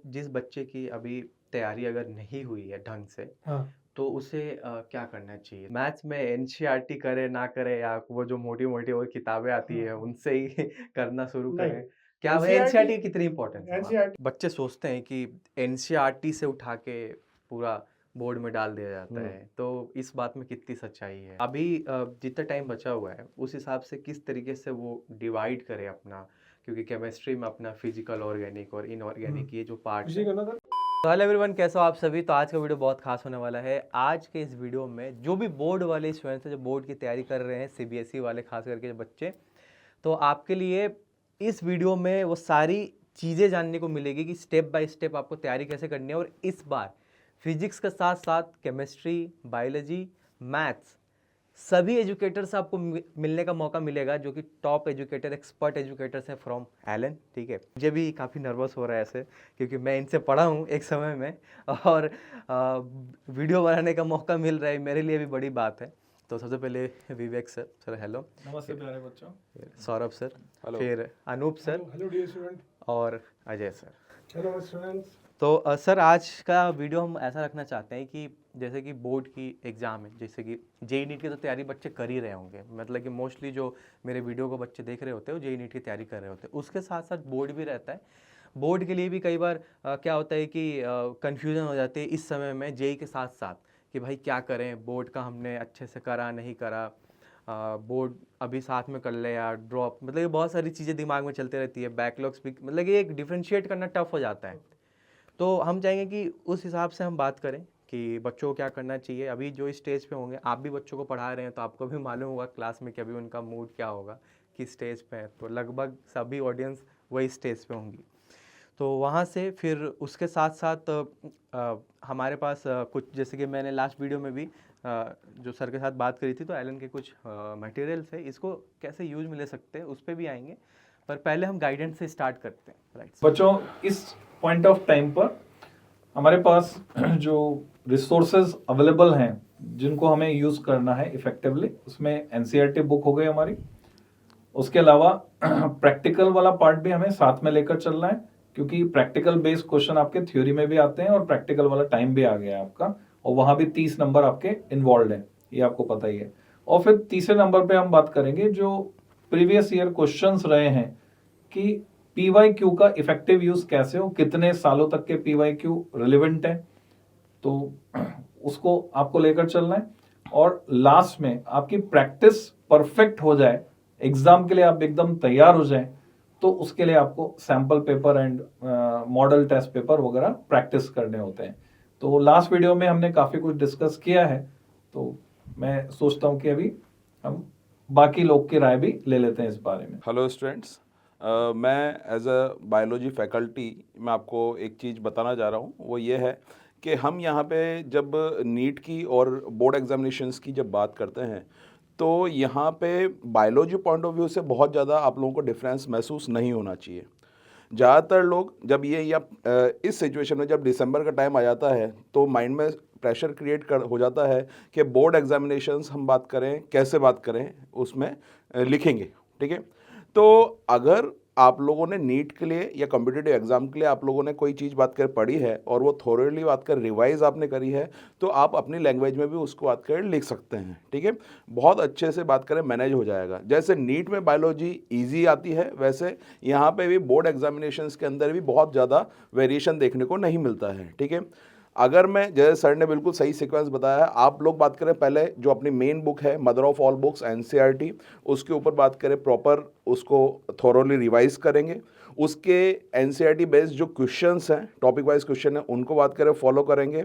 जिस बच्चे की अभी तैयारी अगर नहीं हुई है ढंग से, हाँ। तो उसे क्या करना चाहिए? मैथ्स में एनसीईआरटी करे ना करे, या वो जो मोटी-मोटी और किताबें आती हाँ, है हाँ। उनसे ही करना शुरू नहीं, करें? क्या वह एनसीईआरटी एनसीईआरटी की कितनी इम्पोर्टेंस है वहाँ पे? एनसीईआरटी बच्चे सोचते हैं कि एनसीईआरटी से उठा के पूरा बोर्ड में डाल दिया जाता हुँ। है, तो इस बात में कितनी सच्चाई है? अभी जितना टाइम बचा हुआ है, उस हिसाब से किस तरीके से वो डिवाइड करे अपना, क्योंकि केमिस्ट्री में अपना फिजिकल, ऑर्गेनिक और इनऑर्गेनिक ये जो पार्ट्स खुशी हैं। करना था। तो हेलो एवरीवन, कैसे हो आप सभी। तो आज का वीडियो बहुत खास होने वाला है। आज के इस वीडियो में जो भी बोर्ड वाले स्टूडेंट्स हैं, जो बोर्ड की तैयारी कर रहे हैं, सीबीएसई वाले खास करके जो बच्चे, तो आपके लिए इस वीडियो में वो सारी चीज़ें जानने को मिलेगी कि स्टेप बाय स्टेप आपको तैयारी कैसे करनी है। और इस बार फिजिक्स के साथ साथ केमिस्ट्री, बायोलॉजी, मैथ्स, सभी एजुकेटर से आपको मिलने का मौका मिलेगा, जो कि टॉप एजुकेटर, एक्सपर्ट एजुकेटर्स हैं फ्रॉम एलन। ठीक है, मुझे भी काफ़ी नर्वस हो रहा है ऐसे, क्योंकि मैं इनसे पढ़ा हूँ एक समय में, और वीडियो बनाने का मौका मिल रहा है, मेरे लिए भी बड़ी बात है। तो सबसे पहले विवेक सर, सर हेलो। नमस्ते प्यारे बच्चों। Saurabh sir, hello. फिर Anoop sir, hello, hello dear student. और अजय सर। Hello students. तो सर, आज का वीडियो हम ऐसा रखना चाहते हैं कि जैसे कि बोर्ड की एग्ज़ाम है, जैसे कि जेई नीट की तो तैयारी बच्चे कर ही रहे होंगे, मतलब कि मोस्टली जो मेरे वीडियो को बच्चे देख रहे होते हैं वो जेई नीट की तैयारी कर रहे होते हैं। उसके साथ साथ बोर्ड भी रहता है। बोर्ड के लिए भी कई बार क्या होता है कि कन्फ्यूज़न हो जाती है इस समय में जेई के साथ साथ, कि भाई क्या करें, बोर्ड का हमने अच्छे से करा नहीं करा, बोर्ड अभी साथ में कर ले या ड्रॉप, मतलब ये बहुत सारी चीज़ें दिमाग में चलती रहती है, बैकलॉग्स भी, मतलब कि एक डिफ्रेंशिएट करना टफ हो जाता है। तो हम चाहेंगे कि उस हिसाब से हम बात करें कि बच्चों को क्या करना चाहिए। अभी जो स्टेज पे होंगे, आप भी बच्चों को पढ़ा रहे हैं, तो आपको भी मालूम होगा क्लास में कि अभी उनका मूड क्या होगा, किस स्टेज पे है। तो लगभग सभी ऑडियंस वही स्टेज पे होंगी। तो वहाँ से फिर उसके साथ साथ हमारे पास कुछ, जैसे कि मैंने लास्ट वीडियो में भी जो सर के साथ बात करी थी, तो एलन के कुछ मटेरियल्स है, इसको कैसे यूज में ले सकते हैं उस पर भी आएंगे। पर पहले हम गाइडेंस से स्टार्ट करते हैं। राइट बच्चों, इस पॉइंट ऑफ टाइम पर हमारे पास जो रिसोर्सेज अवेलेबल हैं जिनको हमें यूज करना है इफेक्टिवली, उसमें एनसीईआरटी बुक हो गई हमारी। उसके अलावा प्रैक्टिकल वाला पार्ट भी हमें साथ में लेकर चलना है, क्योंकि प्रैक्टिकल बेस्ड क्वेश्चन आपके थ्योरी में भी आते हैं और प्रैक्टिकल वाला टाइम भी आ गया है आपका, और वहां भी 30 नंबर आपके इन्वॉल्व है, ये आपको पता ही है। और फिर तीसरे नंबर पे हम बात करेंगे जो प्रीवियस ईयर क्वेश्चंस रहे हैं कि पीवाईक्यू का इफेक्टिव यूज कैसे हो, कितने सालों तक के पीवाईक्यू रिलेवेंट है, तो उसको आपको लेकर चलना है। और लास्ट में आपकी प्रैक्टिस परफेक्ट हो जाए, एग्जाम के लिए आप एकदम तैयार हो जाएं, तो उसके लिए आपको sample paper and model test paper वगैरह प्रैक्टिस करने होते हैं। तो लास्ट वीडियो में हमने काफी कुछ डिस्कस किया है, तो मैं सोचता हूं कि अभी हम बाकी लोग की राय भी ले लेते हैं इस बारे में। हेलो स्टूडेंट्स, मैं एज अ बायोलॉजी फैकल्टी मैं आपको एक चीज़ बताना जा रहा हूँ। वो ये है कि हम यहाँ पे जब नीट की और बोर्ड एग्जामिनेशंस की जब बात करते हैं, तो यहाँ पे बायोलॉजी पॉइंट ऑफ व्यू से बहुत ज़्यादा आप लोगों को डिफरेंस महसूस नहीं होना चाहिए। ज़्यादातर लोग जब ये या इस सिचुएशन में जब दिसंबर का टाइम आ जाता है, तो माइंड में प्रेशर क्रिएट कर हो जाता है कि बोर्ड एग्जामिनेशंस हम बात करें, कैसे बात करें, उसमें लिखेंगे। ठीक है, तो अगर आप लोगों ने नीट के लिए या कॉम्पिटिटिव एग्जाम के लिए आप लोगों ने कोई चीज़ बात कर पढ़ी है और वो थोरली बात कर रिवाइज आपने करी है, तो आप अपनी लैंग्वेज में भी उसको बात कर लिख सकते हैं। ठीक है, बहुत अच्छे से बात करें, मैनेज हो जाएगा। जैसे नीट में बायोलॉजी ईजी आती है, वैसे यहाँ पे भी बोर्ड एग्जामिनेशंस के अंदर भी बहुत ज़्यादा वेरिएशन देखने को नहीं मिलता है। ठीक है, अगर मैं, जैसे सर ने बिल्कुल सही सीक्वेंस बताया है, आप लोग बात करें पहले जो अपनी मेन बुक है mother of all books NCERT, उसके ऊपर बात करें प्रॉपर, उसको थोरोली रिवाइज करेंगे। उसके एनसीईआरटी बेस्ड जो क्वेश्चंस हैं, टॉपिक वाइज क्वेश्चन है, उनको बात करें फॉलो करेंगे।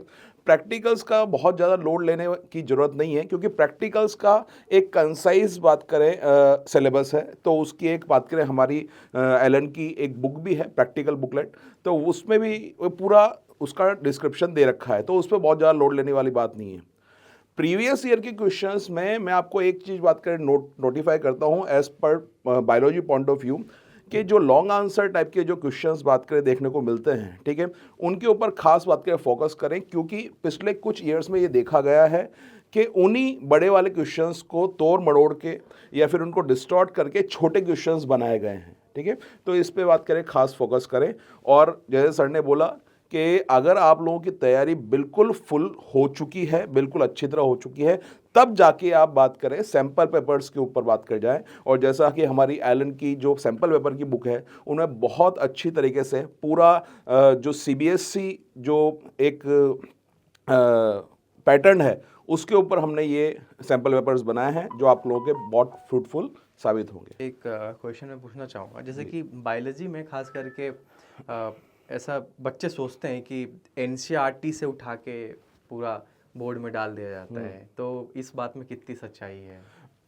प्रैक्टिकल्स का बहुत ज़्यादा लोड लेने की ज़रूरत नहीं है, क्योंकि प्रैक्टिकल्स का एक कंसाइज बात करें सिलेबस है, तो उसकी एक बात करें हमारी एलन की एक बुक भी है, प्रैक्टिकल बुकलेट, तो उसमें भी पूरा उसका डिस्क्रिप्शन दे रखा है, तो उस पर बहुत ज़्यादा लोड लेने वाली बात नहीं है। प्रीवियस ईयर के क्वेश्चंस में मैं आपको एक चीज़ बात करें नोटिफाई करता हूँ as per biology point of view, कि जो लॉन्ग आंसर टाइप के जो क्वेश्चंस बात करें देखने को मिलते हैं, ठीक है, उनके ऊपर खास बात करें फोकस करें, क्योंकि पिछले कुछ ईयर्स में ये देखा गया है कि उन्हीं बड़े वाले क्वेश्चंस को तोड़ मड़ोड़ के या फिर उनको डिस्टॉर्ट करके छोटे क्वेश्चंस बनाए गए हैं। ठीक है, तो इस पे बात करें, खास फोकस करें। और जैसे सर ने बोला कि अगर आप लोगों की तैयारी बिल्कुल फुल हो चुकी है, बिल्कुल अच्छी तरह हो चुकी है, तब जाके आप बात करें सैम्पल पेपर्स के ऊपर बात कर जाएं। और जैसा कि हमारी एलन की जो सैम्पल पेपर की बुक है, उन्हें बहुत अच्छी तरीके से पूरा जो सीबीएसई जो एक पैटर्न है उसके ऊपर हमने ये सैम्पल पेपर्स बनाए हैं जो आप लोगों के बहुत फ्रूटफुल साबित होंगे। एक क्वेश्चन मैं पूछना चाहूँगा, जैसे कि बायोलॉजी में खास करके ऐसा बच्चे सोचते हैं कि एनसीईआरटी से उठा के पूरा बोर्ड में डाल दिया जाता है, तो इस बात में कितनी सच्चाई है?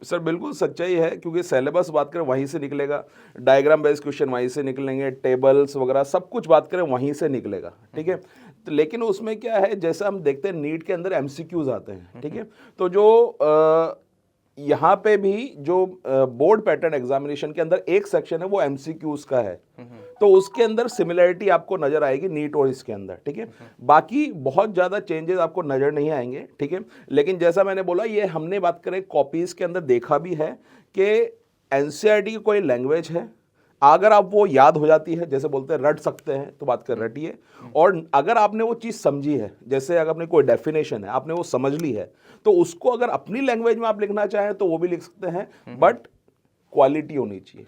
सर बिल्कुल सच्चाई है, क्योंकि सिलेबस बात करें वहीं से निकलेगा, डायग्राम बेस्ड क्वेश्चन वहीं से निकलेंगे, टेबल्स वगैरह सब कुछ बात करें वहीं से निकलेगा, ठीक है। तो लेकिन उसमें क्या है, जैसा हम देखते हैं नीट के अंदर एमसीक्यूज आते हैं, ठीक है। तो जो यहाँ पे भी जो बोर्ड पैटर्न एग्जामिनेशन के अंदर एक सेक्शन है वो एमसीक्यूज का है, तो उसके अंदर सिमिलरिटी आपको नजर आएगी नीट और इसके अंदर, ठीक है। बाकी बहुत ज़्यादा चेंजेस आपको नजर नहीं आएंगे, ठीक है। लेकिन जैसा मैंने बोला, ये हमने बात करें कॉपीज के अंदर देखा भी है कि एनसीईआरटी की कोई लैंग्वेज है, अगर आप वो याद हो जाती है, जैसे बोलते हैं रट सकते हैं, तो बात कर रटिए। और अगर आपने वो चीज़ समझी है, जैसे अगर आपने कोई डेफिनेशन है आपने वो समझ ली है, तो उसको अगर अपनी लैंग्वेज में आप लिखना चाहें तो वो भी लिख सकते हैं, बट क्वालिटी होनी चाहिए,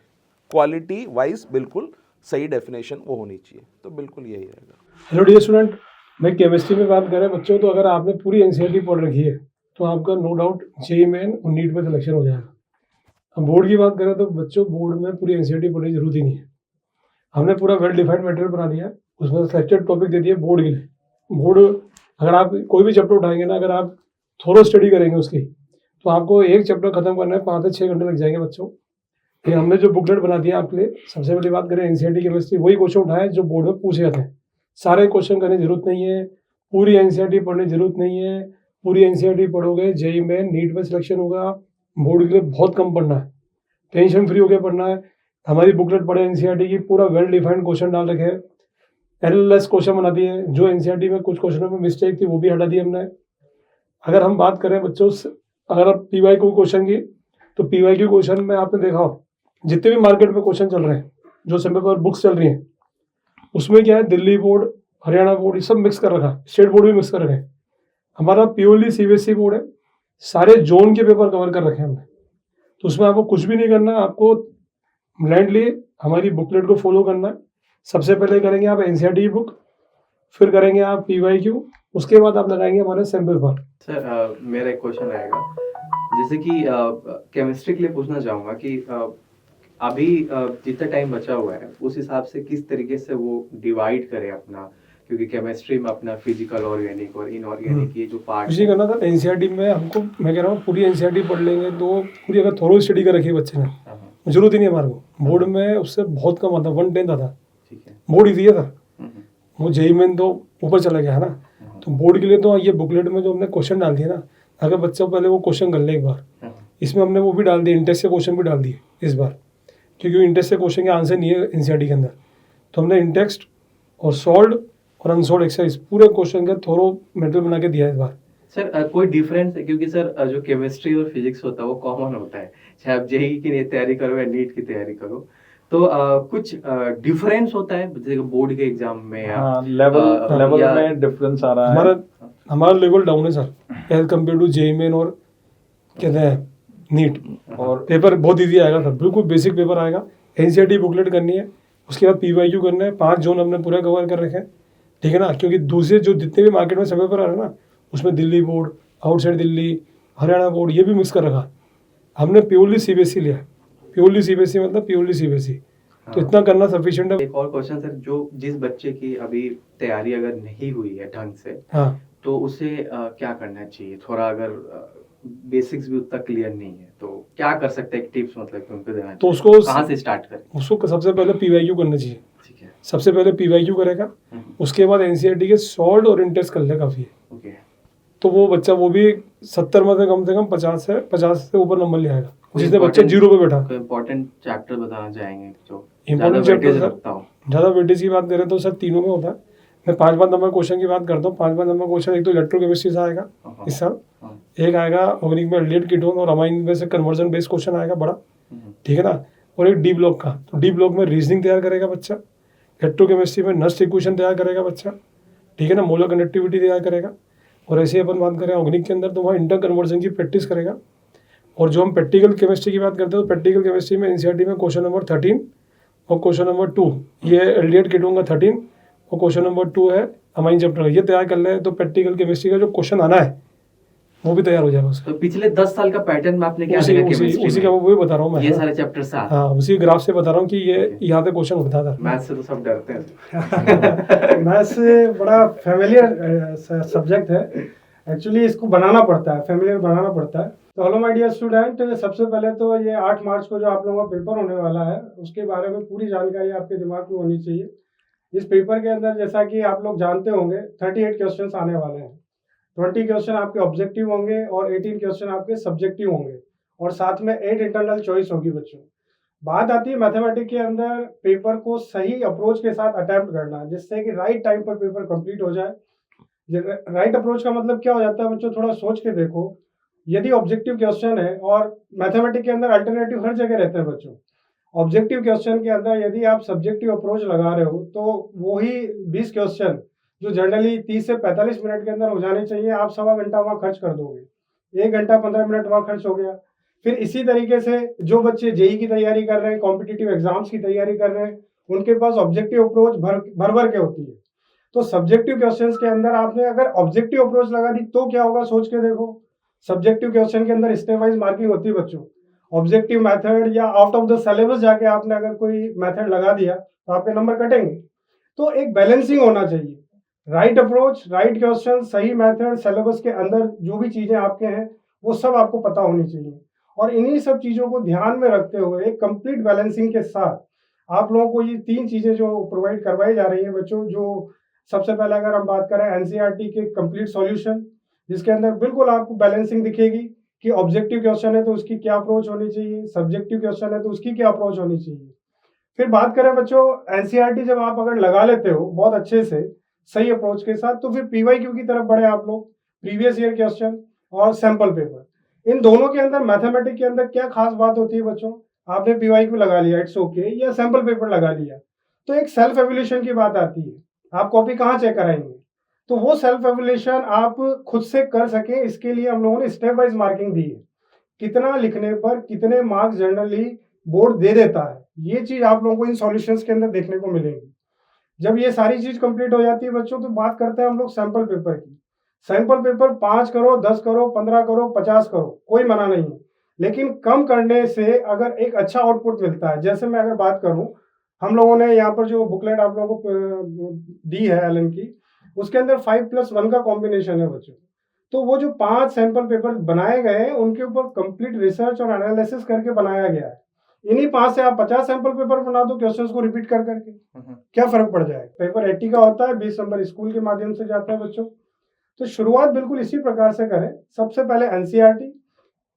क्वालिटी वाइज बिल्कुल सही डेफिनेशन वो होनी चाहिए, तो बिल्कुल यही रहेगा। हेलो डियर स्टूडेंट, मैं केमिस्ट्री में बात कर रहे हैं बच्चों। तो अगर आपने पूरी एनसीईआरटी पढ़ रखी है तो आपका नो डाउट जेईई मेन और नीट में सिलेक्शन हो जाएगा। हम बोर्ड की बात करें तो बच्चों बोर्ड में पूरी एनसीईआरटी पढ़ने की जरूरत ही नहीं है। हमने पूरा वेल डिफाइंड मटेरियल बना दिया है, उसमें सिलेक्टेड टॉपिक दे दिए बोर्ड के लिए। बोर्ड अगर आप कोई भी चैप्टर उठाएंगे ना, अगर आप थोड़ा स्टडी करेंगे उसकी, तो आपको एक चैप्टर खत्म करने में 5 से 6 घंटे लग जाएंगे बच्चों। फिर हमने जो बुकलेट बना दिया आपके लिए, सबसे पहली बात करें एनसीईआरटी केमिस्ट्री, वही क्वेश्चन उठाए जो बोर्ड में पूछे जाते हैं। सारे क्वेश्चन करने की जरूरत नहीं है, पूरी एनसीईआरटी पढ़ने की जरूरत नहीं है। पूरी एनसीईआरटी पढ़ोगे जेईई में नीट में सिलेक्शन होगा। बोर्ड के लिए बहुत कम पढ़ना है, टेंशन फ्री होकर पढ़ना है। हमारी बुकलेट पढ़े एनसीईआरटी की, पूरा वेल डिफाइंड क्वेश्चन डाल रखे हैं, एररलेस क्वेश्चन बना दिए। जो एनसीईआरटी में कुछ क्वेश्चनों में मिस्टेक थी वो भी हटा दी हमने। अगर हम बात करें बच्चों, अगर आप पीवाईक्यू क्वेश्चन की, तो पीवाईक्यू क्वेश्चन में आपने देखा हो जितने भी मार्केट में क्वेश्चन चल रहे हैं, जो समय पर बुक्स चल रही हैं, उसमें क्या है, दिल्ली बोर्ड, हरियाणा बोर्ड, ये सब मिक्स कर रखा, स्टेट बोर्ड भी मिक्स कर रखे हैं। हमारा प्योरली सीबीएसई बोर्ड है, सारे जोन के पेपर कवर कर रखे हैं हमने। तो उसमें आपको कुछ भी नहीं करना, आपको ब्लाइंडली हमारी बुकलेट को फॉलो करना है। सबसे पहले करेंगे आप एनसीईआरटी की बुक, फिर करेंगे आप पीवाईक्यू, उसके बाद आप लगाएंगे हमारे सैम्पल पेपर। सर मेरा एक क्वेश्चन रहेगा, जैसे कि केमिस्ट्री के लिए पूछना चाहूँगा कि अभी जितना टाइम बचा हुआ है उस हिसाब से किस तरीके से वो डिवाइड करें अपना, क्योंकि केमिस्ट्री में अपना फिजिकल, ऑर्गेनिक और इनऑर्गेनिक ये जो पार्ट कुछ नहीं करना था एनसीईआरटी में हमको। मैं कह रहा हूँ पूरी एनसीईआरटी पढ़ लेंगे तो पूरी, अगर थोड़ा स्टडी कर रखी है बच्चे ने, जरूरत ही नहीं हमारे को। बोर्ड में उससे बहुत कम आता, 1/10 आता। ठीक है, बोर्ड ईजी है था, वो जेईई में तो ऊपर चला गया है ना। तो बोर्ड के लिए तो ये बुकलेट में जो हमने क्वेश्चन डाल दिए ना, अगर बच्चों पहले वो क्वेश्चन कर ले एक बार, इसमें हमने वो भी डाल दिए, इंटेक्स के क्वेश्चन भी डाल दिए इस बार, क्योंकि इंटेक्स के क्वेश्चन के आंसर नहीं है एनसीईआरटी के अंदर। तो हमने इंटेक्स्ट और सॉल्ड और अनसॉल्ड एक्सरसाइज पूरे क्वेश्चन का थोरो मेटेरियल बना के दिया है इस बार। सर कोई डिफरेंस है, क्योंकि सर जो केमिस्ट्री और फिजिक्स होता है वो कॉमन होता है, चाहे आप जेईई की तैयारी करो या नीट की तैयारी करो, तो कुछ डिफरेंस होता है जैसे बोर्ड के एग्जाम में या लेवल में डिफरेंस आ रहा है। हमारा लेवल डाउन है sir as compared to JEE main और कहते हैं नीट। और पेपर बहुत इजी आएगा सर, बिल्कुल बेसिक पेपर आएगा। एनसीईआरटी बुकलेट करनी है, उसके बाद पीवाईक्यू करना है। 5 जोन हमने पूरा कवर कर रखे हैं, ठीक है ना, क्योंकि दूसरे जो जितने भी मार्केट में सब पेपर आ रहे हैं ना, उसमें Delhi board, outside Delhi, Haryana board, ये भी मिक्स कर रखा। हमने प्योरली सीबीएसई लिया, प्योरली सीबीएसई मतलब प्योरली सीबीएसई, तो इतना करना सफिशिएंट है। एक और क्वेश्चन सर, जो जिस बच्चे की अभी तैयारी अगर नहीं हुई है ढंग से, हाँ, तो उसे क्या करना चाहिए? थोड़ा अगर बेसिक्स भी उतना क्लियर नहीं है तो क्या कर सकते हैं, टिप्स मतलब कि उनको देना, तो उसको कहाँ से स्टार्ट करें? उसको सबसे पहले पीवाईक्यू करना चाहिए। ठीक है, सबसे पहले पीवाईक्यू करेगा, उसके बाद एनसीईआरटी के सॉल्ड और इंटेक्स कर ले काफ़ी है। ओके, तो वो बच्चा वो भी 70 में से कम 50 से ऊपर नंबर ले आएगा, जिसने बच्चा 0 पे बैठा। इम्पोर्टेंट चैप्टर बताना चाहेंगे जो इम्पोर्टेंट चैप्टर रखता हूँ। ज़्यादा वेटेज की बात करें तो सर तीनों में होता है। मैं 5 नंबर क्वेश्चन की बात करता हूँ। 5 नंबर क्वेश्चन एक तो इलेक्ट्रोकेमिस्ट्री से आएगा इस साल, एक आएगा ऑर्गेनिक में एल्डिहाइड कीटोन और अमाइन में से कन्वर्जन बेस्ड क्वेश्चन आएगा बड़ा, ठीक है ना। और एक डी ब्लॉक का, तो डी ब्लॉक में रीजनिंग तैयार करेगा बच्चा, इलेक्ट्रोकेमिस्ट्री में नस्ट इक्वेशन तैयार करेगा बच्चा, ठीक है ना, मोलर कंडक्टिविटी तैयार करेगा। और ऐसे ही अपन बात करें ऑर्गेनिक के अंदर तो वहाँ इंटर कन्वर्जन की प्रैक्टिस करेगा। और जो हम प्रैक्टिकल केमिस्ट्री की बात करते हैं तो प्रैक्टिकल केमिस्ट्री में एनसीईआरटी में क्वेश्चन नंबर 13 और क्वेश्चन नंबर 2 ये एल्डिहाइड कीटोन का 13 और क्वेश्चन नंबर 2 है अमाइन चैप्टर का, ये तैयार कर ले तो प्रैक्टिकल केमिस्ट्री का जो क्वेश्चन आना है वो भी तैयार हो जाएगा उसका। तो पिछले 10 साल का पैटर्न में आपने क्या उसी देखा उसी chemistry उसी में? का वही बता रहा हूँ मैं। ये सारे चैप्टर साथ। हाँ, उसी ग्राफ से बता रहा हूँ कि ये यहाँ पे क्वेश्चन उठता था। मैथ्स से तो सब डरते हैं। मैथ्स बड़ा फेमिलियर सब्जेक्ट है, एक्चुअली इसको बनाना पड़ता है, फेमिलियर बनाना पड़ता है। तो हेलो माय डियर स्टूडेंट, सबसे पहले तो ये 8 मार्च को जो आप लोगों का पेपर होने वाला है उसके बारे में पूरी जानकारी आपके दिमाग में होनी चाहिए। इस पेपर के अंदर जैसा कि आप लोग जानते होंगे 38 क्वेश्चंस आने वाले हैं। 20 क्वेश्चन आपके ऑब्जेक्टिव होंगे और 18 क्वेश्चन आपके सब्जेक्टिव होंगे और साथ में 8 इंटरनल चॉइस होगी बच्चों। बात आती है मैथमेटिक्स के अंदर पेपर को सही अप्रोच के साथ अटेम्प्ट करना, जिससे कि राइट टाइम पर पेपर कंप्लीट हो जाए। राइट अप्रोच का मतलब क्या हो जाता है बच्चों, थोड़ा सोच के देखो। यदि ऑब्जेक्टिव क्वेश्चन है और मैथमेटिक्स के अंदर अल्टरनेटिव हर जगह रहते हैं बच्चों, ऑब्जेक्टिव क्वेश्चन के अंदर यदि आप सब्जेक्टिव अप्रोच लगा रहे हो तो वही 20 क्वेश्चन जो जनरली 30 से 45 मिनट के अंदर हो जाने चाहिए, आप 1.25 घंटा वहाँ खर्च कर दोगे, 1 घंटा 15 मिनट वहाँ खर्च हो गया। फिर इसी तरीके से जो बच्चे जेई की तैयारी कर रहे हैं, कॉम्पिटिटिव एग्जाम्स की तैयारी कर रहे हैं, उनके पास ऑब्जेक्टिव अप्रोच भर के होती है। तो सब्जेक्टिव क्वेश्चंस के अंदर आपने अगर ऑब्जेक्टिव अप्रोच लगा दी तो क्या होगा, सोच के देखो। सब्जेक्टिव क्वेश्चन के अंदर स्टेप वाइज मार्किंग होती है बच्चों। ऑब्जेक्टिव मेथड या आउट ऑफ द सिलेबस जाके आपने अगर कोई मेथड लगा दिया तो आपके नंबर कटेंगे। तो एक बैलेंसिंग होना चाहिए, राइट अप्रोच, राइट क्वेश्चन, सही मेथड, सिलेबस के अंदर जो भी चीजें आपके हैं वो सब आपको पता होनी चाहिए। और इन्हीं सब चीजों को ध्यान में रखते हुए एक कंप्लीट बैलेंसिंग के साथ आप लोगों को ये 3 चीजें जो प्रोवाइड करवाई जा रही है बच्चों, जो सबसे पहले अगर हम बात करें एनसीईआरटी के कंप्लीट सॉल्यूशन, जिसके अंदर बिल्कुल आपको बैलेंसिंग दिखेगी कि ऑब्जेक्टिव क्वेश्चन है तो उसकी क्या अप्रोच होनी चाहिए, सब्जेक्टिव क्वेश्चन है तो उसकी क्या अप्रोच होनी चाहिए। फिर बात करें बच्चों एनसीईआरटी जब आप अगर लगा लेते हो बहुत अच्छे से सही अप्रोच के साथ, तो फिर पीवाईक्यू की तरफ बढ़े आप लोग, प्रीवियस ईयर क्वेश्चन और सैंपल पेपर। इन दोनों के अंदर मैथमेटिक्स के अंदर क्या खास बात होती है बच्चों, आपने पीवाईक्यू लगा लिया, इट्स ओके, या सैंपल पेपर लगा लिया, तो एक सेल्फ एवल्यूशन की बात आती है। आप कॉपी कहाँ चेक कराएंगे, तो वो सेल्फ एवल्यूशन आप खुद से कर सके, इसके लिए हम लोगों ने स्टेप वाइज मार्किंग दी है। कितना लिखने पर कितने मार्क्स जनरली बोर्ड दे देता है, ये चीज आप लोगों को इन सॉल्यूशंस के अंदर देखने को मिलेगी। जब ये सारी चीज कंप्लीट हो जाती है बच्चों, तो बात करते हैं हम लोग सैंपल पेपर की। सैंपल पेपर 5 करो, 10 करो, 15 करो, 50 करो, कोई मना नहीं है, लेकिन कम करने से अगर एक अच्छा आउटपुट मिलता है। जैसे मैं अगर बात करूं, हम लोगों ने यहाँ पर जो बुकलेट आप लोगों को दी है एलन की, उसके अंदर 5+1 का कॉम्बिनेशन है बच्चों। तो वो जो 5 सैंपल पेपर बनाए गए हैं उनके ऊपर कंप्लीट रिसर्च और एनालिसिस करके बनाया गया है। इन्हीं 5 से आप 50 सैंपल पेपर बना दो क्वेश्चंस को रिपीट कर करके, क्या फर्क पड़ जाएगा। पेपर 80 का होता है, 20 नंबर स्कूल के माध्यम से जाता है बच्चों। तो शुरुआत बिल्कुल इसी प्रकार से करें। सबसे पहले एनसीईआरटी।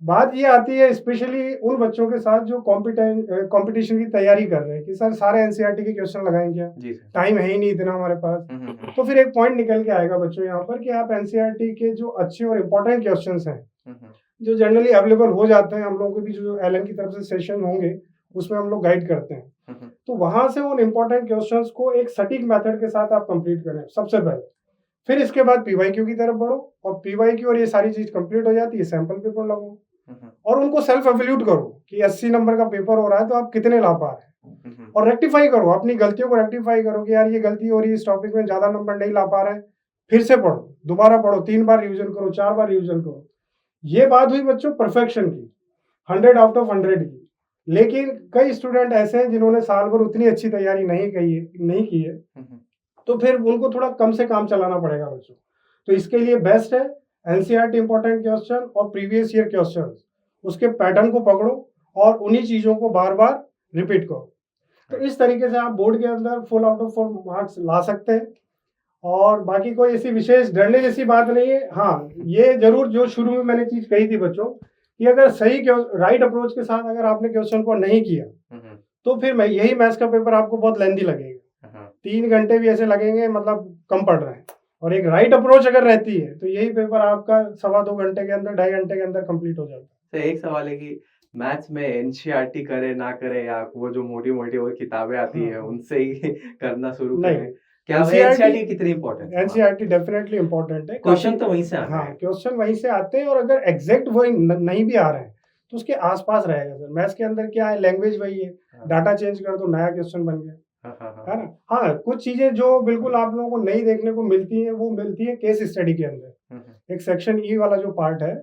बात ये आती है स्पेशली उन बच्चों के साथ जो कंपटीशन की तैयारी कर रहे हैं कि सर सारे एनसीईआरटी के क्वेश्चन लगाएं क्या, जी सर। टाइम है ही नहीं इतना हमारे पास। तो फिर एक पॉइंट निकल के आएगा बच्चों यहाँ पर कि आप एनसीईआरटी के जो अच्छे और इम्पोर्टेंट क्वेश्चंस हैं जो जनरली अवेलेबल हो जाते हैं, हम लोगों के भी जो एलन की तरफ से सेशन होंगे उसमें हम लोग गाइड करते हैं, तो वहां से उन इम्पोर्टेंट क्वेश्चंस को एक सटीक मेथड के साथ आप कंप्लीट करें सबसे पहले। फिर इसके बाद पीवाईक्यू की तरफ बढ़ो, और पीवाईक्यू और ये सारी चीज कंप्लीट हो जाती है, सैंपल पेपर लगो और उनको सेल्फ एवल्यूट करो कि 80 नंबर का पेपर हो रहा है तो आप कितने ला पा रहे हैं, और रेक्टिफाई करो, अपनी गलतियों को रेक्टिफाई करो कि यार ये गलती हो रही है, इस टॉपिक में ज्यादा नंबर नहीं ला पा रहे हैं, फिर से पढ़ो, दोबारा पढ़ो, 3 बार रिवीजन करो, 4 बार रिवीजन करो। ये बात हुई बच्चों परफेक्शन की, 100 आउट ऑफ 100 की। लेकिन कई स्टूडेंट ऐसे हैं जिन्होंने साल भर उतनी अच्छी तैयारी नहीं की है, तो फिर उनको थोड़ा कम से काम चलाना पड़ेगा बच्चों। तो इसके लिए बेस्ट है एनसीईआरटी इंपॉर्टेंट क्वेश्चन और प्रीवियस ईयर क्वेश्चन, उसके पैटर्न को पकड़ो और उन्हीं चीजों को बार बार रिपीट करो। तो इस तरीके से आप बोर्ड के अंदर फुल आउट ऑफ 4 मार्क्स ला सकते हैं। और बाकी कोई ऐसी विशेष डरने जैसी बात नहीं है। हाँ, ये जरूर जो शुरू में मैंने चीज कही थी बच्चों कि अगर सही राइट अप्रोच के साथ अगर आपने क्वेश्चन को नहीं किया तो फिर यही मैथ्स का पेपर आपको बहुत लेंथी लगेगा, 3 घंटे भी ऐसे लगेंगे, मतलब कम पड़ रहे हैं। और एक राइट अप्रोच अगर रहती है तो यही पेपर आपका 2.25 घंटे के अंदर, 2.5 घंटे के अंदर कंप्लीट हो जाता है। तो एक सवाल है कि मैथ्स में एनसीईआरटी करे ना करे, या वो जो मोटी मोटी वो किताबें आती है उनसे ही करना शुरू नहीं, करें, क्या NCERT एनसीईआरटी कितनी इंपॉर्टेंट है? एनसीईआरटी डेफिनेटली इंपॉर्टेंट है। क्वेश्चन तो वहीं से आते हाँ, हैं। क्वेश्चन वहीं से आते हैं, और अगर एग्जैक्ट वही नहीं भी आ रहे हैं तो उसके आसपास रहेगा सर। मैथ्स के अंदर क्या है, लैंग्वेज वही है, हाँ। डाटा चेंज कर दो नया क्वेश्चन बन गया, हाँ, हाँ, है हाँ। ना। हाँ, कुछ चीजें जो बिल्कुल आप लोगों को नहीं देखने को मिलती है, वो मिलती है केस स्टडी के अंदर। एक सेक्शन ई वाला जो पार्ट है,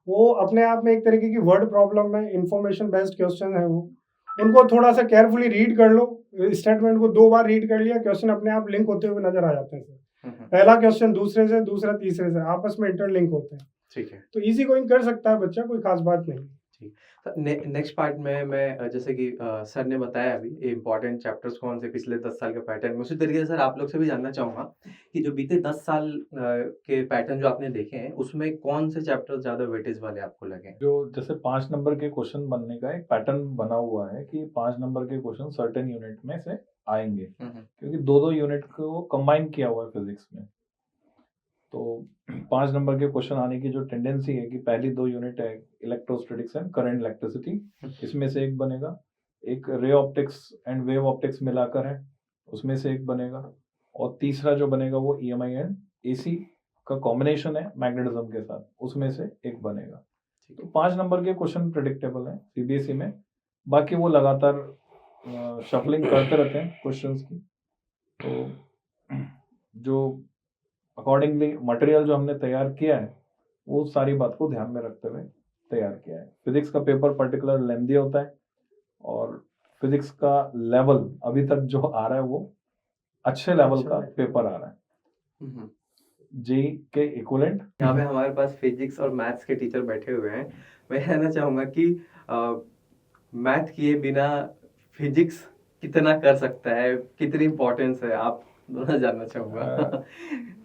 वो अपने आप में एक तरीके की वर्ड प्रॉब्लम है, इंफॉर्मेशन बेस्ड क्वेश्चन है वो। उनको थोड़ा सा केयरफुली रीड कर लो, स्टेटमेंट को 2 बार रीड कर लिया, क्वेश्चन अपने आप लिंक होते हुए नजर आ जाते हैं सर। पहला क्वेश्चन दूसरे से, दूसरा तीसरे से, आपस में इंटरलिंक होते हैं। ठीक है। तो इजी गोइंग कर सकता है बच्चा, कोई खास बात नहीं। नेक्स्ट पार्ट में मैं जैसे कि सर ने बताया अभी इम्पोर्टेंट चैप्टर्स कौन से पिछले 10 साल के पैटर्न में, उसी तरीके से सर आप लोग से भी जानना चाहूंगा कि जो बीते 10 साल के पैटर्न जो आपने देखे हैं, उसमें कौन से चैप्टर ज्यादा वेटेज वाले आपको लगे? जो जैसे 5 नंबर के क्वेश्चन बनने का एक पैटर्न बना हुआ है कि 5 नंबर के क्वेश्चन सर्टेन यूनिट में से आएंगे, क्योंकि 2-2 यूनिट को कंबाइन किया हुआ है फिजिक्स में। तो 5 नंबर के क्वेश्चन आने की जो टेंडेंसी है कि पहली 2 यूनिट है इलेक्ट्रोस्टैटिक्स एंड करंट इलेक्ट्रिसिटी, इसमें से एक बनेगा। एक ray optics and wave optics मिलाकर है, उसमें से एक बनेगा। और तीसरा जो बनेगा वो EMI एंड AC का कॉम्बिनेशन है मैग्नेटिज्म के साथ, उसमें से एक बनेगा। तो 5 नंबर के क्वेश्चन प्रेडिक्टेबल हैं CBSE में। बाकी वो लगातार शफलिंग करते रहते हैं क्वेश्चंस की। तो जो अकॉर्डिंगली मटेरियल जो हमने तैयार किया है, वो सारी बात को ध्यान में रखते हुए तैयार किया है। फिजिक्स का पेपर पर्टिकुलर लेंदी होता है, और फिजिक्स का लेवल अभी तक जो आ रहा है वो अच्छे लेवल का पेपर आ रहा है, जेई के इक्विवेलेंट। यहाँ पे हमारे पास फिजिक्स और मैथ्स के टीचर बैठे हुए हैं। मैं कहना चाहूंगा कि मैथ किए बिना फिजिक्स कितना कर सकता है, कितनी इंपॉर्टेंस है, आप दोनों जानना चाहूंगा।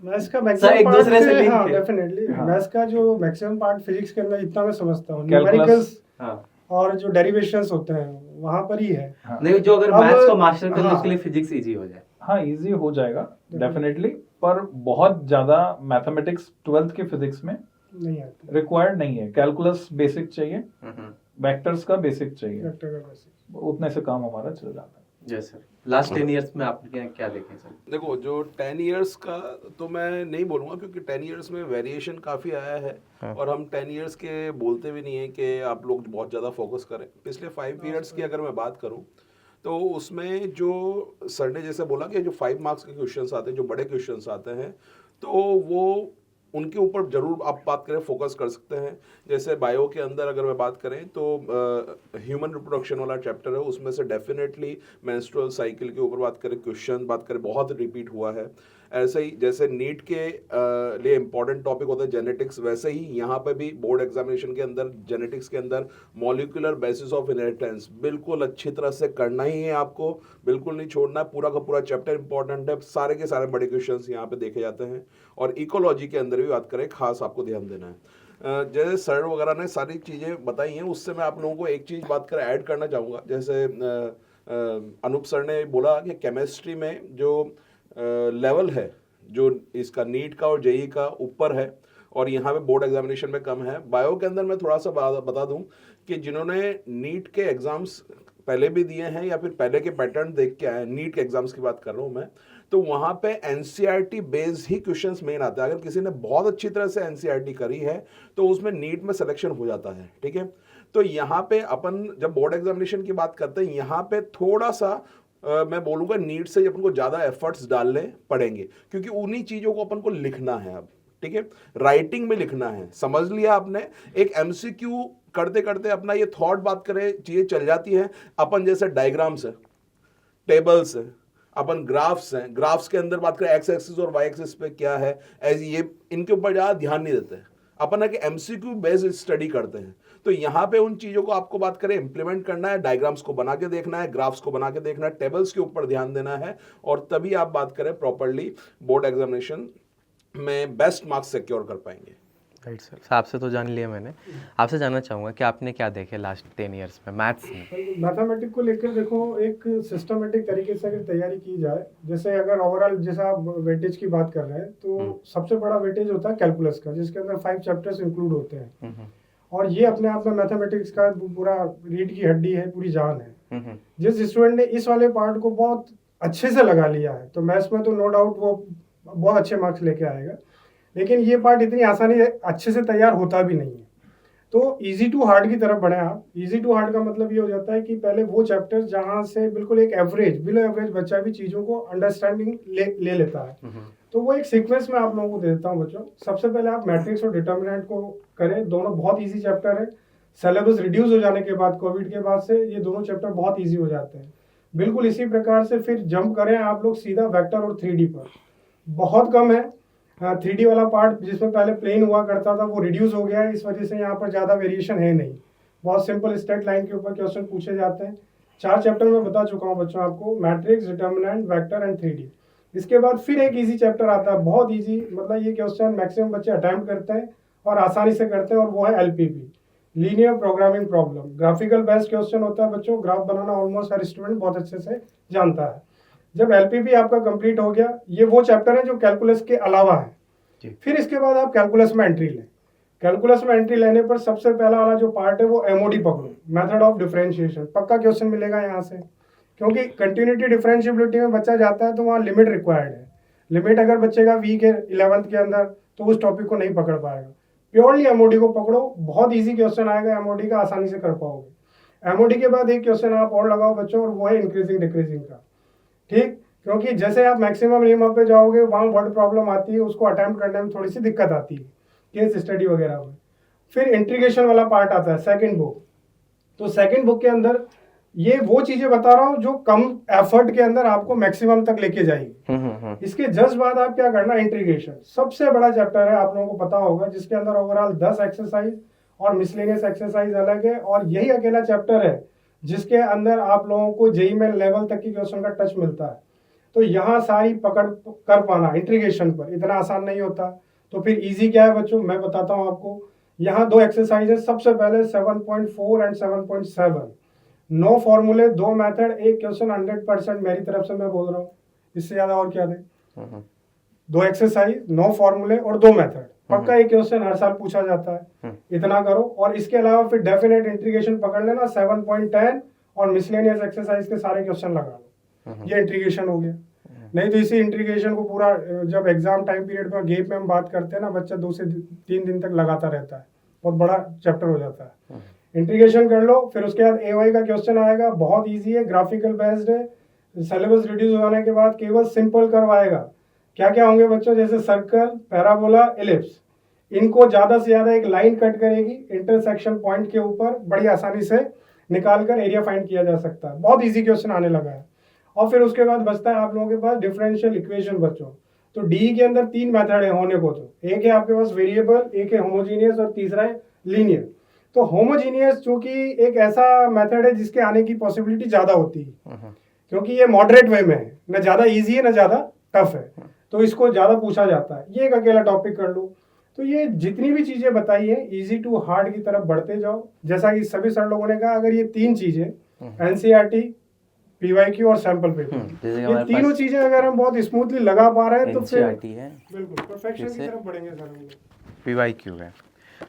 मैथ्स का सर, मैक्सिमम एक पार्ट, दूसरे से लिंक हाँ है। डेफिनेटली हाँ। मैथ्स का जो मैक्सिमम पार्ट फिजिक्स के अंदर इतना मैं समझता हूँ, Calculus, न्यूमेरिकल्स हाँ। और जो डेरिवेशंस होते हैं वहां पर ही है। नहीं, जो अगर अब- मैथ्स को मास्टर कर ले हाँ। उसके लिए फिजिक्स इजी हो जाए। हाँ, इजी हो जाएगा डेफिनेटली, पर बहुत ज्यादा मैथमेटिक्स 12th की फिजिक्स में नहीं आता रिक्वायर्ड नहीं है। कैलकुलस बेसिक चाहिए, वेक्टर्स का बेसिक चाहिए, वेक्टर का बेसिक। उतने से काम हमारा चल जाता है। Yes sir. लास्ट 10 इयर्स में आपने क्या देखे सर? देखो, जो 10 इयर्स का तो मैं नहीं बोलूँगा, क्योंकि 10 इयर्स में वेरिएशन काफ़ी आया है। और हम 10 इयर्स के बोलते भी नहीं है कि आप लोग बहुत ज़्यादा फोकस करें। पिछले 5 इयर्स की अगर मैं बात करूं, तो उसमें जो सर ने जैसे बोला कि जो 5 मार्क्स के क्वेश्चंस आते हैं, जो बड़े क्वेश्चंस आते हैं, तो वो उनके ऊपर ज़रूर आप बात करें, फोकस कर सकते हैं। जैसे बायो के अंदर अगर मैं बात करें तो ह्यूमन रिप्रोडक्शन वाला चैप्टर है, उसमें से डेफिनेटली मेंस्ट्रुअल साइकिल के ऊपर बात करें, क्वेश्चन बात करें, बहुत रिपीट हुआ है। ऐसे ही जैसे नीट के लिए इम्पॉर्टेंट टॉपिक होता है जेनेटिक्स, वैसे ही यहाँ पे भी बोर्ड एग्जामिनेशन के अंदर जेनेटिक्स के अंदर मॉलिक्यूलर बेसिस ऑफ इनहेरिटेंस बिल्कुल अच्छी तरह से करना ही है आपको, बिल्कुल नहीं छोड़ना है। पूरा का पूरा चैप्टर इंपॉर्टेंट है, सारे के सारे बड़े क्वेश्चंस यहाँ पे देखे जाते हैं। और इकोलॉजी के अंदर भी बात करें, खास आपको ध्यान देना है। जैसे सर वगैरह ने सारी चीज़ें बताई हैं, उससे मैं आप लोगों को एक चीज़ बात कर ऐड करना चाहूँगा। जैसे अनूप सर ने बोला कि केमिस्ट्री में जो लेवल है, जो इसका नीट का और जेई का ऊपर है, और यहाँ पे बोर्ड एग्जामिनेशन में कम है। बायो के अंदर मैं थोड़ा सा बता दूं कि जिन्होंने नीट के एग्ज़ाम्स पहले भी दिए हैं या फिर पहले के पैटर्न देख के आए हैं, नीट के एग्ज़ाम्स की बात कर रहा हूँ मैं, तो वहाँ पे एनसीईआरटी बेस्ड ही क्वेश्चंस मेन आते हैं। अगर किसी ने बहुत अच्छी तरह से एनसीईआरटी करी है तो उसमें नीट में सिलेक्शन हो जाता है, ठीक है। तो यहाँ पे अपन जब बोर्ड एग्जामिनेशन की बात करते हैं, यहाँ पे थोड़ा सा मैं बोलूँगा नीट से अपन को ज़्यादा एफर्ट्स डालने पड़ेंगे, क्योंकि उन्हीं चीज़ों को अपन को लिखना है अब, ठीक है। राइटिंग में लिखना है, समझ लिया आपने। एक एमसीक्यू करते करते अपना ये थॉट बात करें चीज़ें चल जाती हैं। अपन जैसे डायग्राम्स है, टेबल्स है, अपन ग्राफ्स हैं, ग्राफ्स के अंदर बात करें एक्स एक्सिस और वाई एक्सिस पे क्या है, ऐसे ये इनके ऊपर ज़्यादा ध्यान नहीं देते हैं। अपन है कि एमसीक्यू बेस्ड स्टडी करते हैं। तो यहाँ पे उन चीज़ों को आपको बात करें इंप्लीमेंट करना है, डायग्राम्स को बना के देखना है, ग्राफ्स को बना के देखना है, टेबल्स के ऊपर ध्यान देना है, और तभी आप बात करें प्रॉपरली बोर्ड एग्जामिनेशन में बेस्ट मार्क्स सिक्योर कर पाएंगे। राइट सर, आपसे तो जान लिया मैंने। आपसे जानना चाहूँगा कि आपने क्या देखे लास्ट 10 इयर्स में मैथ्स में? मैथमेटिक्स को लेकर देखो, एक सिस्टमेटिक तरीके से अगर तैयारी की जाए, जैसे अगर ओवरऑल जैसे आप वेटेज की बात कर रहे हैं, तो सबसे बड़ा वेटेज होता है कैलकुलस का, जिसके अंदर 5 चैप्टर्स इंक्लूड होते हैं। और ये अपने आप में मैथमेटिक्स का पूरा रीढ़ की हड्डी है, पूरी जान है। जिस स्टूडेंट ने इस वाले पार्ट को बहुत अच्छे से लगा लिया है तो मैथ्स में तो नो डाउट वो बहुत अच्छे मार्क्स लेके आएगा। लेकिन ये पार्ट इतनी आसानी से अच्छे से तैयार होता भी नहीं है। तो इजी टू हार्ड की तरफ बढ़े आप। इजी टू हार्ड का मतलब ये हो जाता है कि पहले वो चैप्टर्स जहाँ से बिल्कुल एक एवरेज बिलो एवरेज बच्चा भी चीज़ों को अंडरस्टैंडिंग ले लेता है, तो वो एक सीक्वेंस में आप लोगों को दे देता हूँ बच्चों। सबसे पहले आप मैट्रिक्स और डिटर्मिनेंट को करें, दोनों बहुत इजी चैप्टर है। सिलेबस रिड्यूस हो जाने के बाद कोविड के बाद से ये दोनों चैप्टर बहुत इजी हो जाते हैं। बिल्कुल इसी प्रकार से फिर जंप करें आप लोग सीधा वेक्टर और 3D पर। बहुत कम है 3D वाला पार्ट, जिसमें पहले प्लेन हुआ करता था वो रिड्यूस हो गया है, इस वजह से यहाँ पर ज़्यादा वेरिएशन है नहीं। बहुत सिंपल स्ट्रेट लाइन के ऊपर क्वेश्चन पूछे जाते हैं। 4 चैप्टर में बता चुका हूँ बच्चों आपको, matrix, determinant, vector and 3D। इसके बाद फिर एक इजी चैप्टर आता है, बहुत इजी, मतलब ये क्वेश्चन मैक्सिमम बच्चे अटेम्प्ट करते हैं और आसानी से करते हैं, और वो है LPP, linear programming problem. Graphical based question होता है बच्चों, ग्राफ बनाना ऑलमोस्ट हर स्टूडेंट बहुत अच्छे से जानता है। जब LPP आपका कंप्लीट हो गया, ये वो चैप्टर है जो कैलकुलस के अलावा है। फिर इसके बाद आप कैलकुलस में एंट्री लें। कैलकुलस में एंट्री लेने पर सबसे पहला वाला जो पार्ट है वो MOD पकड़ो, मेथड ऑफ डिफरेंशिएशन। पक्का क्वेश्चन मिलेगा यहाँ से, क्योंकि कंटिन्यूटी डिफरेंशिएबिलिटी में बच्चा जाता है तो वहाँ लिमिट रिक्वायर्ड है। लिमिट अगर बच्चे का वीक है 11th के अंदर तो उस टॉपिक को नहीं पकड़ पाएगा। प्योरली MOD को पकड़ो, बहुत इजी क्वेश्चन आएगा MOD का, आसानी से कर पाओगे। MOD के बाद एक क्वेश्चन आप और लगाओ बच्चों, और वो है इंक्रीजिंग डिक्रीजिंग का। ठीक, क्योंकि जैसे आप मैक्सिमम मिनिमम पे जाओगे वहाँ वर्ड प्रॉब्लम आती है, उसको अटेम्प्ट करने में थोड़ी सी दिक्कत आती है केस स्टडी वगैरह में। फिर इंटीग्रेशन वाला पार्ट आता है सेकंड बुक। तो सेकंड बुक के अंदर ये वो चीजें बता रहा हूँ जो कम एफर्ट के अंदर आपको मैक्सिमम तक लेके जाएगी। इसके जस्ट बाद आप क्या करना, इंटीग्रेशन सबसे बड़ा चैप्टर है, आप लोगों को पता होगा, जिसके अंदर ओवरऑल 10 एक्सरसाइज और मिसलेनियस एक्सरसाइज अलग है, और यही अकेला चैप्टर है जिसके अंदर आप लोगों को जेईई में लेवल तक की क्वेश्चन का टच मिलता है। तो यहाँ सारी पकड़ कर पाना इंटीग्रेशन पर इतना आसान नहीं होता। तो फिर इजी क्या है बच्चों, मैं बताता हूँ आपको। यहाँ 2 एक्सरसाइज है। सबसे पहले 7.4 एंड 7.7, 9 फॉर्मूले, 2 मेथड, एक क्वेश्चन 100% मेरी तरफ से मैं बोल रहा हूँ, इससे ज्यादा और क्या दे। 2 एक्सरसाइज, 9 फॉर्मूले और 2 मेथड, पक्का एक क्वेश्चन हर साल पूछा जाता है, इतना करो। और इसके अलावा फिर डेफिनेट इंटीग्रेशन पकड़ लेना 7.10, और मिसलेनियस एक्सरसाइज के सारे क्वेश्चन लगा लो। ये इंटीग्रेशन हो गया। नहीं तो इसी इंटीग्रेशन को पूरा जब एग्जाम टाइम पीरियड में गैप में हम बात करते हैं ना, बच्चा 2 से 3 दिन तक लगाता रहता है, बहुत बड़ा चैप्टर हो जाता है। इंटीग्रेशन कर लो, फिर उसके बाद AOI का क्वेश्चन आएगा, बहुत इजी है, ग्राफिकल बेस्ड है। सिलेबस रिड्यूस होने के बाद केवल सिंपल करवाएगा। क्या क्या होंगे बच्चों, जैसे सर्कल, पैराबोला, एलिप्स, इनको ज्यादा से ज्यादा एक लाइन कट करेगी इंटरसेक्शन पॉइंट के ऊपर, बड़ी आसानी से निकाल कर एरिया फाइंड किया जा सकता है। बहुत इजी क्वेश्चन आने लगा है। और फिर उसके बाद बचता है आप लोगों के पास डिफरेंशियल इक्वेशन बच्चों। तो DE के अंदर 3 मेथड है होने को, तो एक है आपके पास वेरिएबल, एक है होमोजीनियस, और तीसरा है लीनियर। तो होमोजीनियस चूंकि एक ऐसा मेथड है जिसके आने की पॉसिबिलिटी ज्यादा होती है, क्योंकि ये मॉडरेट वे में है, ना ज्यादा इजी है ना ज्यादा टफ है, तो इसको ज्यादा पूछा जाता है। ये एक अकेला टॉपिक कर लो। तो ये जितनी भी चीजें बताई है, इजी टू हार्ड की तरफ बढ़ते जाओ। जैसा कि सभी सर लोगों ने कहा, अगर ये 3 चीजें NCERT, PYQ और सैंपल पेपर, ये तीनों चीजें अगर हम बहुत स्मूथली लगा पा रहे हैं तो फिर NCERT है, बिल्कुल परफेक्शन की तरफ बढ़ेंगे सर हम लोग। PYQ है।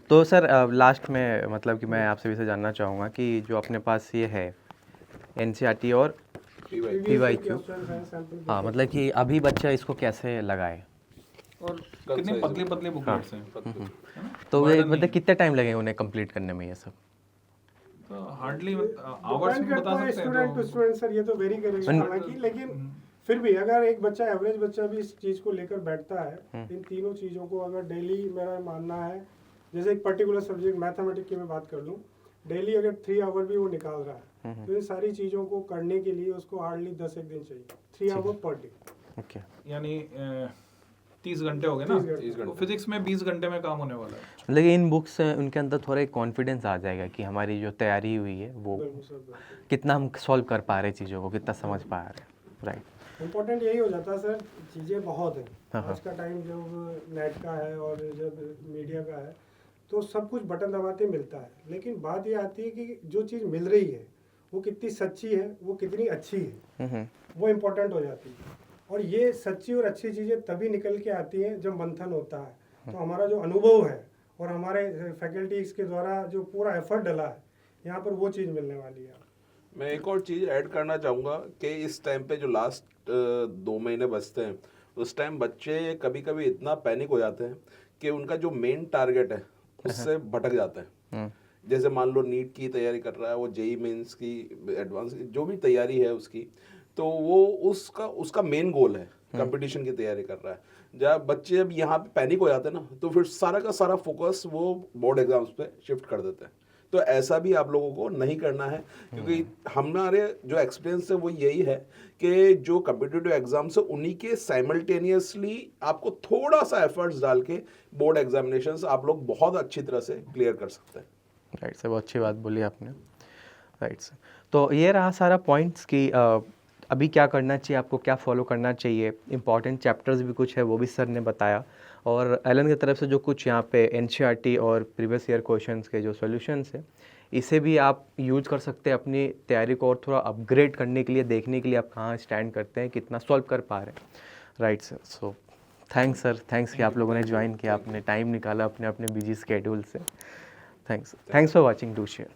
तो सर लास्ट में मतलब कि मैं आपसे भी से जानना चाहूँगा कि जो अपने पास ये है NCERT और PYQ, हाँ, मतलब कि अभी बच्चा इसको कैसे लगाए, और कितनी पतली पतली बुकलेट्स हैं। तो वे मतलब कितने टाइम लगेगा उन्हें कंप्लीट करने में ये सब? तो हार्डली आवर्स में बता सकते हैं स्टूडेंट टू स्टूडेंट सर, ये तो वेरी करेगा हालांकि, लेकिन फिर भी अगर एक बच्चा एवरेज बच्चा भी इस चीज को लेकर बैठता है, इन तीनों चीजों को अगर डेली, मेरा मानना है, जैसे एक पर्टिकुलर सब्जेक्ट मैथमेटिक्स की मैं बात कर लूँ, डेली अगर 3 आवर भी वो निकाल रहा है, तो इन सारी चीजों को करने के लिए उसको हार्डली 10 दिन चाहिए, 3 आवर पर डे। ओके, यानी 30 घंटे हो गए ना, तो फिजिक्स में 20 घंटे में काम होने वाला है। मतलब इन बुक्स से उनके अंदर थोड़ा एक कॉन्फिडेंस आ जाएगा कि हमारी जो तैयारी हुई है वो कितना हम सॉल्व कर पा रहे हैं, चीज़ों को कितना समझ पा रहे हैं। राइट, इम्पोर्टेंट यही हो जाता है सर, चीज़ें बहुत हैं। आज का टाइम जब नेट का है और जब मीडिया का है, तो सब कुछ बटन दबाते मिलता है, लेकिन बात ये आती है कि जो चीज़ मिल रही है वो कितनी सच्ची है, वो कितनी अच्छी है, वो इम्पोर्टेंट हो जाती है। और ये सच्ची और अच्छी चीज़ें तभी निकल के आती हैं जब मंथन होता है। तो हमारा जो अनुभव है और हमारे फैकल्टीज के द्वारा जो पूरा एफर्ट डला है, यहाँ पर वो चीज़ मिलने वाली है। मैं एक और चीज़ ऐड करना चाहूँगा कि इस टाइम पे जो लास्ट 2 महीने बचते हैं उस टाइम बच्चे कभी कभी इतना पैनिक हो जाते हैं कि उनका जो मेन टारगेट है उससे भटक जाता है। जैसे मान लो नीट की तैयारी कर रहा है, वो जेई मेंस की, एडवांस जो भी तैयारी है उसकी, तो वो उसका मेन गोल है कंपटीशन की तैयारी कर रहा है। जब बच्चे जब यहाँ पे पैनिक हो जाते हैं ना, तो फिर सारा का सारा फोकस वो बोर्ड एग्जाम्स पे शिफ्ट कर देते हैं। तो ऐसा भी आप लोगों को नहीं करना है, क्योंकि हमारे जो एक्सपीरियंस है वो यही है कि जो कम्पिटिटिव एग्जाम्स है उन्हीं के साइमल्टेनियसली आपको थोड़ा सा एफर्ट्स डाल के बोर्ड एग्जामिनेशंस आप लोग बहुत अच्छी तरह से क्लियर कर सकते हैं। राइट सर, बहुत अच्छी बात बोली आपने। राइट सर, तो ये रहा सारा पॉइंट्स कि अभी क्या करना चाहिए, आपको क्या फॉलो करना चाहिए। इंपॉर्टेंट चैप्टर्स भी कुछ है वो भी सर ने बताया, और एलन की तरफ से जो कुछ यहाँ पे एनसीईआरटी और प्रीवियस ईयर क्वेश्चंस के जो सॉल्यूशंस है, इसे भी आप यूज़ कर सकते हैं अपनी तैयारी को और थोड़ा अपग्रेड करने के लिए, देखने के लिए आप कहाँ स्टैंड करते हैं, कितना सॉल्व कर पा रहे हैं। Right sir, so thanks sir, thanks कि आप लोगों ने ज्वाइन किया, आपने टाइम निकाला अपने अपने बिजी स्केड्यूल से। Thanks for watching, do share.